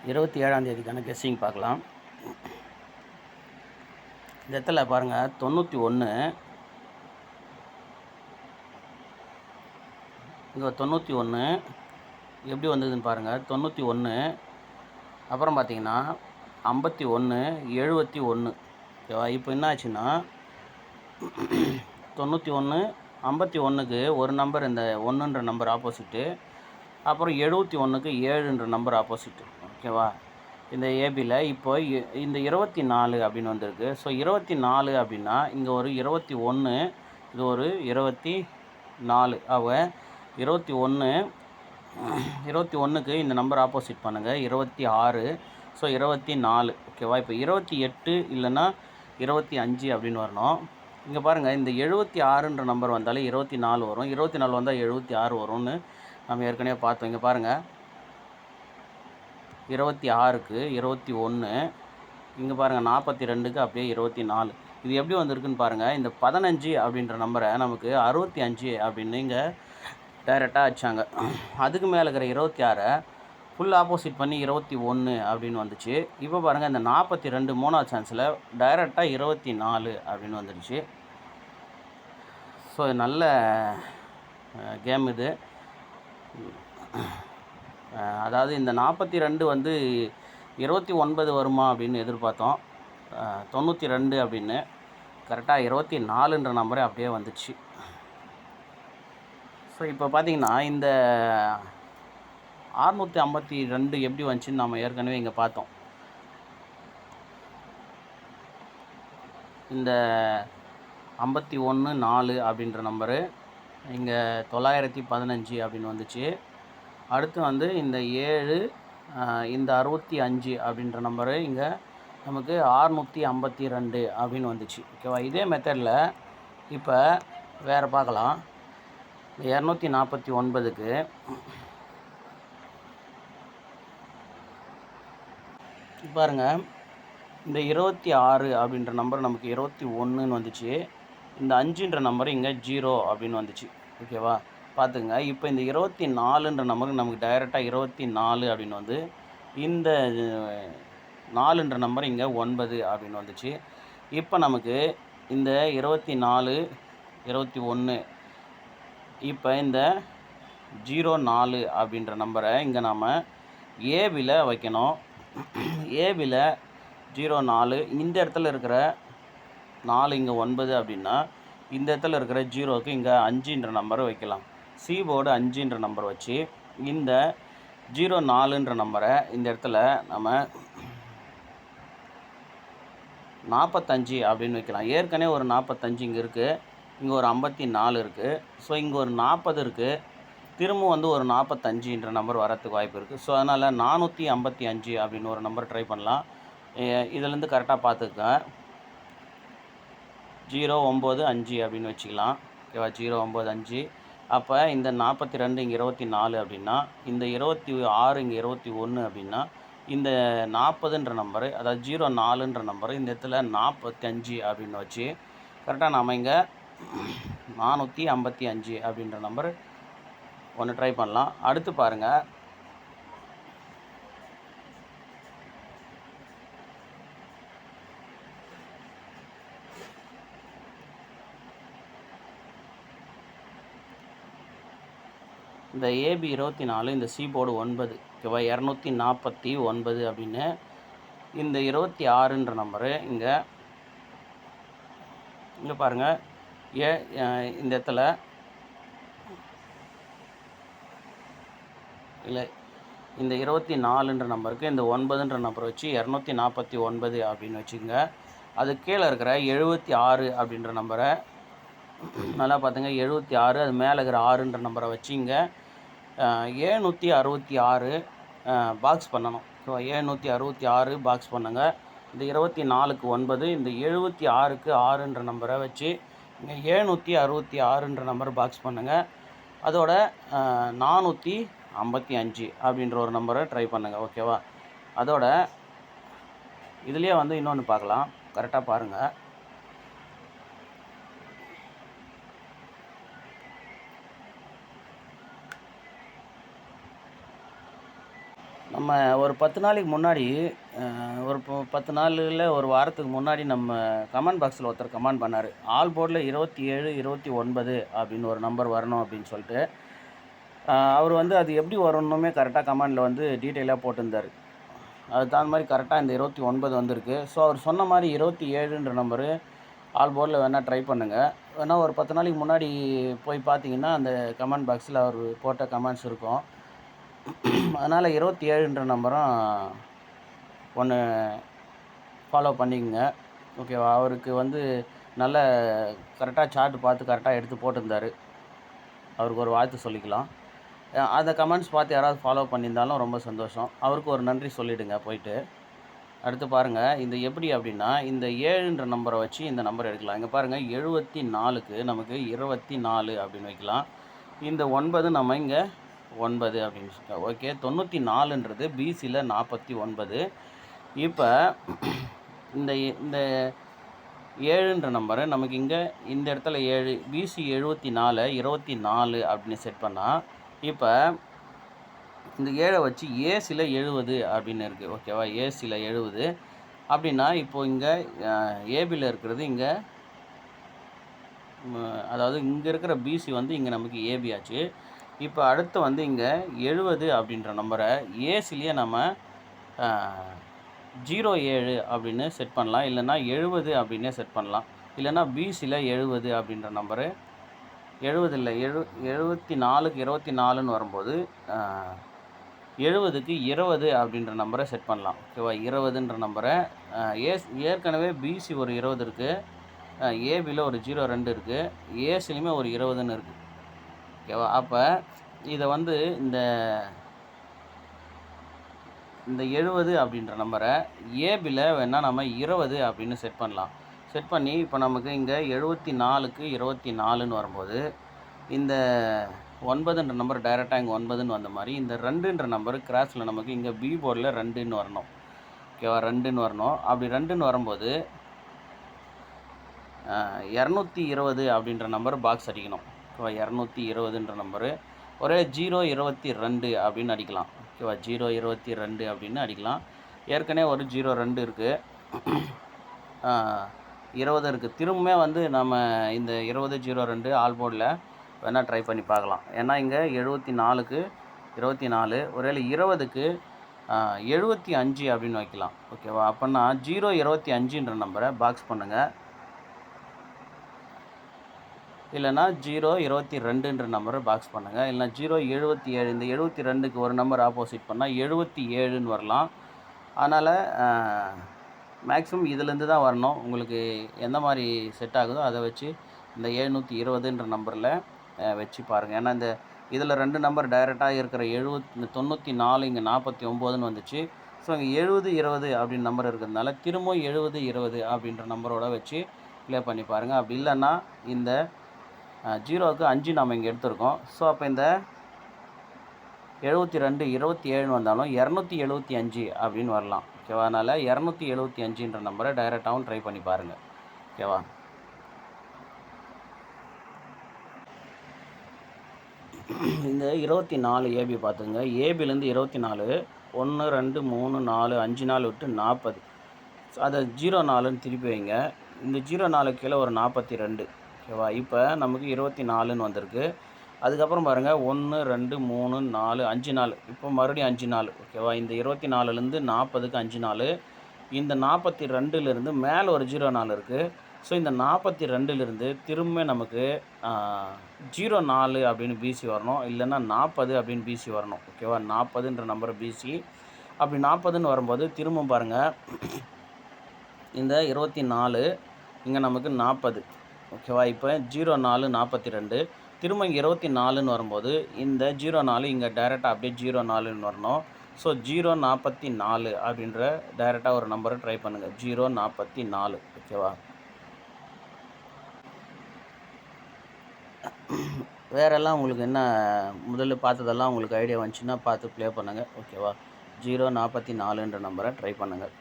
27ஆம் தேதிக்கான guessing பார்க்கலாம். இந்த இடத்துல பாருங்கள் 91, இங்கே 91 எப்படி வந்ததுன்னு பாருங்கள். 91 அப்புறம் பார்த்தீங்கன்னா 51, 71. ஓகேவா? இப்போ என்ன ஆச்சுன்னா 91, 51க்கு ஒரு நம்பர், இந்த 1ன்ற நம்பர் ஆப்போசிட்டு, அப்புறம் 71க்கு 7ன்ற நம்பர் ஆப்போசிட்டு. ஓகேவா? இந்த ஏபியில் இப்போ இந்த 24 அப்படின்னு வந்திருக்கு. ஸோ 24 அப்படின்னா இங்கே ஒரு 21, இது ஒரு 24. ஆக 21க்கு இந்த நம்பர் ஆப்போசிட் பண்ணுங்கள், 26. ஸோ 24. ஓகேவா? இப்போ 28 இல்லைன்னா 25 அப்படின்னு வரணும். இங்கே பாருங்கள், இந்த 76ன்ற நம்பர் வந்தாலே 24 வரும், 24 வந்தால் 76 வரும்னு நம்ம ஏற்கனவே பார்த்தோம். இங்கே பாருங்கள், 26க்கு 21, இங்கே பாருங்கள் 42க்கு அப்படியே 24. இது எப்படி வந்திருக்குன்னு பாருங்கள். இந்த 15 அப்படின்ற நம்பரை நமக்கு 65 அப்படின்னு இங்கே டைரெக்டாக வச்சாங்க. அதுக்கு மேலே இருக்கிற 26 ஃபுல் ஆப்போசிட் பண்ணி 21 அப்படின்னு வந்துச்சு. இப்போ பாருங்கள், இந்த 42 மூணாவது சான்ஸில் டைரெக்டாக 24 அப்படின்னு வந்துடுச்சு. ஸோ நல்ல கேம் இது. அதாவது இந்த 42 வந்து 29 வருமா அப்படின்னு எதிர்பார்த்தோம். 92 அப்படின்னு கரெக்டாக 24ன்ற நம்பரே அப்படியே வந்துச்சு. ஸோ இப்போ பார்த்தீங்கன்னா இந்த 652 எப்படி வந்துச்சுன்னு நம்ம ஏற்கனவே இங்கே பார்த்தோம். இந்த 51, 4 அப்படின்ற நம்பரு இங்கே 915 அப்படின்னு வந்துச்சு. அடுத்து வந்து இந்த 7, இந்த 65 அப்படின்ற நம்பரு இங்கே நமக்கு 652 அப்படின்னு வந்துச்சு. ஓகேவா? இதே மெத்தடில் இப்போ வேறு பார்க்கலாம். 249க்கு பாருங்கள், இந்த 26 அப்படின்ற நம்பர் நமக்கு 21ன்னு வந்துச்சு. இந்த 5ன்ற நம்பர் இங்கே 0 அப்படின்னு வந்துச்சு. ஓகேவா? பார்த்துங்க. இப்போ இந்த 24ன்ற நம்பருக்கு நமக்கு டைரெக்டாக 24 அப்படின்னு வந்து, இந்த 4ன்ற நம்பர் இங்கே 9 அப்படின்னு வந்துச்சு. இப்போ நமக்கு இந்த 24, 21, இப்போ இந்த 04 அப்படின்ற நம்பரை இங்கே நாம் ஏபியில் வைக்கணும். ஏபியில் 04, இந்த இடத்துல இருக்கிற 4 இங்கே 9 அப்படின்னா இந்த இடத்துல இருக்கிற 0க்கு இங்கே 5ன்ற நம்பரை வைக்கலாம். சி போர்டு 5ன்ற நம்பர் வச்சு இந்த 04ன்ற நம்பரை இந்த இடத்துல நம்ம 45 அப்படின்னு வைக்கலாம். ஏற்கனவே ஒரு 45 இங்கே இருக்குது, இங்கே ஒரு 54 இருக்குது. ஸோ இங்கே ஒரு 40 இருக்குது, திரும்பவும் வந்து ஒரு 45ன்ற நம்பர் வரத்துக்கு வாய்ப்பு இருக்குது. ஸோ அதனால் 455 அப்படின்னு ஒரு நம்பர் ட்ரை பண்ணலாம். இதிலேருந்து கரெக்டாக பார்த்துக்க 095 அப்படின்னு வச்சுக்கலாம். ஓகேவா? 095. அப்போ இந்த 42 இங்கே 24 அப்படின்னா, இந்த 26 இங்கே 21 அப்படின்னா, இந்த 40ன்ற நம்பரு, அதாவது 04ன்ற நம்பரு இந்த இடத்துல 45 அப்படின்னு வச்சு கரெக்டாக நாம் இங்கே 455 அப்படின்ற நம்பர் ஒன்று ட்ரை பண்ணலாம். அடுத்து பாருங்கள், இந்த ஏபி 24, இந்த சி போர்டு 9. ஓகேவா? 249 அப்படின்னு இந்த 26ன்ற நம்பரு இங்கே பாருங்கள். இந்த இடத்துல இல்லை, இந்த 24ன்ற நம்பருக்கு இந்த 9ன்ற நம்பரை வச்சு 249 அப்படின்னு வச்சுக்கோங்க. அது கீழே இருக்கிற 76 அப்படின்ற நம்பரை நல்லா பார்த்துங்க. 76, அது மேலே இருக்கிற 6ன்ற நம்பரை வச்சு இங்கே 766 பாக்ஸ் பண்ணணும். ஸோ 766 பாக்ஸ் பண்ணுங்கள். இந்த 24க்கு 9, இந்த 76க்கு 6ன்ற நம்பரை வச்சு இங்கே 766ன்ற நம்பர் பாக்ஸ் பண்ணுங்கள். அதோட 455 அப்படின்ற ஒரு நம்பரை ட்ரை பண்ணுங்கள். ஓகேவா? அதோட இதுலேயே வந்து இன்னொன்று பார்க்கலாம். கரெக்டாக பாருங்கள். நம்ம ஒரு 10 நாளைக்கு முன்னாடி ஒரு 10 நாள் இல்ல ஒரு வாரத்துக்கு முன்னாடி நம்ம கமெண்ட் பாக்ஸில் ஒருத்தர் கமெண்ட் பண்ணார். ஆல் போர்டில் 27, 29 அப்படின்னு ஒரு நம்பர் வரணும் அப்படின்னு சொல்லிட்டு. அவர் வந்து அது எப்படி வரணுமே கரெக்டாக கமெண்டில் வந்து டீட்டெயிலாக போட்டிருந்தார். அதுக்கு தகுந்த மாதிரி கரெக்டாக இந்த 29 வந்திருக்கு. ஸோ அவர் சொன்ன மாதிரி 27ன்ற நம்பரு ஆல் போர்டில் வேணால் ட்ரை பண்ணுங்கள். வேணால் ஒரு 10 நாளைக்கு முன்னாடி போய் பார்த்தீங்கன்னா அந்த கமெண்ட் பாக்ஸில் அவர் போட்ட கமெண்ட்ஸ் இருக்கும். அதனால் 27ன்ற நம்பரும் ஒன்று ஃபாலோ பண்ணிக்கங்க. ஓகேவா? அவருக்கு வந்து நல்ல கரெக்டாக சார்ட் பார்த்து கரெக்டாக எடுத்து போட்டிருந்தார். அவருக்கு ஒரு வாழ்த்து சொல்லிக்கலாம். அந்த கமெண்ட்ஸ் பார்த்து யாராவது ஃபாலோ பண்ணியிருந்தாலும் ரொம்ப சந்தோஷம். அவருக்கு ஒரு நன்றி சொல்லிவிடுங்க போயிட்டு. அடுத்து பாருங்கள், இந்த எப்படி அப்படின்னா இந்த 7ன்ற நம்பரை வச்சு இந்த நம்பர் எடுக்கலாம். இங்கே பாருங்கள், 74க்கு நமக்கு 24 அப்படின்னு வைக்கலாம். இந்த 9 நம்ம இங்கே 9 அப்படின்னு சொல்லிட்டோம். ஓகே, 94ன்றது பிசியில் 49. இப்போ இந்த இந்த 7ன்ற நம்பரை நமக்கு இங்கே இந்த இடத்துல 7 பிசி 74 24 அப்படின்னு செட் பண்ணால், இப்போ இந்த 7 வச்சு ஏசியில் 70 அப்படின்னு இருக்குது. ஓகேவா? ஏசியில் 70 அப்படின்னா இப்போது இங்கே ஏபியில் இருக்கிறது இங்கே, அதாவது இங்கே இருக்கிற பிசி வந்து இங்கே நமக்கு ஏபி ஆச்சு. இப்போ அடுத்து வந்து இங்கே 70 அப்படின்ற நம்பரை ஏசிலேயே நம்ம 07 அப்படின்னு செட் பண்ணலாம். இல்லைன்னா 70 அப்படின்னே செட் பண்ணலாம். இல்லைன்னா பிசியில் 70 அப்படின்ற நம்பரு 70 இல்லை 74க்கு 24ன்னு வரும்போது 70க்கு 20 அப்படின்ற நம்பரை செட் பண்ணலாம். ஓகேவா? 20ன்ற நம்பரை ஏற்கனவே பிசி ஒரு 20 இருக்குது, ஏபியில் ஒரு 02 இருக்குது, ஏசிலையுமே ஒரு 20ன்னு இருக்குது. ஓகேவா? அப்போ இதை வந்து இந்த 70 அப்படின்ற நம்பரை ஏபியில் வேணால் நம்ம 20 அப்படின்னு செட் பண்ணலாம். செட் பண்ணி இப்போ நமக்கு இங்கே 74க்கு 24ன்னு வரும்போது இந்த 9ன்ற நம்பர் டைரெக்டாக இங்கே 9ன்னு வந்த மாதிரி இந்த 2ன்ற நம்பர் கிராஸில் நமக்கு இங்கே பி போர்டில் 2ன்னு வரணும். ஓகேவா? 2ன்னு வரணும். அப்படி 2ன்னு வரும்போது 220 அப்படின்ற நம்பர் பாக்ஸ் அடிக்கணும். ஓகேவா? 220ன்ற நம்பரு ஒரே 022 அப்படின்னு அடிக்கலாம். ஓகேவா? 022 அப்படின்னு அடிக்கலாம். ஏற்கனவே ஒரு 02 இருக்குது, 20 இருக்குது. திரும்பவுமே வந்து நம்ம இந்த 2002 ஆல் போர்டில் வேணால் ட்ரை பண்ணி பார்க்கலாம். ஏன்னா இங்கே 74க்கு 24, ஒருவேளை 20க்கு 75 அப்படின்னு வைக்கலாம். ஓகேவா? அப்போன்னா 025ன்ற நம்பரை பாக்ஸ் பண்ணுங்கள். இல்லைனா 022ன்ற நம்பரை பாக்ஸ் பண்ணுங்கள். இல்லைனா 077, இந்த 72க்கு ஒரு நம்பர் ஆப்போசிட் பண்ணால் 77ன்னு வரலாம். அதனால் மேக்ஸிமம் இதிலேருந்து தான் வரணும். உங்களுக்கு எந்த மாதிரி செட் ஆகுதோ அதை வச்சு இந்த 720ன்ற நம்பரில் வச்சு பாருங்கள். ஏன்னா இந்த இதில் 2 நம்பர் டைரெக்டாக இருக்கிற 94 இங்கே 49ன்னு வந்துச்சு. ஸோ இங்கே 70 20 அப்படின்னு நம்பர் இருக்கிறதுனால திரும்பவும் 70 20 அப்படின்ற நம்பரோட வச்சு ப்ளே பண்ணி பாருங்கள். அப்படி இல்லைன்னா இந்த 0க்கு 5 நம்ம இங்கே எடுத்துருக்கோம். ஸோ அப்போ இந்த 72 27ன்னு வந்தாலும் 275 அப்படின்னு வரலாம். ஓகேவா? அதனால் 275ன்ற நம்பரை டைரெக்டாகவும் ட்ரை பண்ணி பாருங்கள். ஓகேவா? இந்த 24 ஏபி பார்த்துங்க. ஏபிலேருந்து 24 1 2 3 4 5 நாள் விட்டு 40. அதை 04ன்னு திருப்பி வைங்க. இந்த 04 கீழே ஒரு 42. ஓகேவா? இப்போ நமக்கு 24ன்னு வந்திருக்கு. அதுக்கப்புறம் பாருங்கள் 1 2 3 4 5 நாள், இப்போ மறுபடியும் 5 நாள். ஓகேவா? இந்த 24லேருந்து 40க்கு 5 நாள். இந்த 42லேருந்து மேலே ஒரு 04 இருக்குது. ஸோ இந்த 42லேருந்து திரும்ப நமக்கு 04 அப்படின்னு பிசி வரணும். இல்லைன்னா 40 அப்படின்னு பிசி வரணும். ஓகேவா? 40ன்ற நம்பர் பிசி. அப்படி 40ன்னு வரும்போது திரும்ப பாருங்கள், இந்த 24 இங்கே நமக்கு 40. ஓகேவா? இப்போ 04 42, திரும்ப இங்கே 24ன்னு வரும்போது இந்த 04 இங்கே டைரெக்டாக அப்படியே 04ன்னு வரணும். ஸோ 044 அப்படின்ற டைரெக்டாக ஒரு நம்பரை ட்ரை பண்ணுங்கள். 044. ஓகேவா? வேறெல்லாம் உங்களுக்கு என்ன முதல்ல பார்த்ததெல்லாம் உங்களுக்கு ஐடியா வந்துச்சுன்னா பார்த்து ப்ளே பண்ணுங்கள். ஓகேவா? 044ன்ற நம்பரை ட்ரை பண்ணுங்கள்.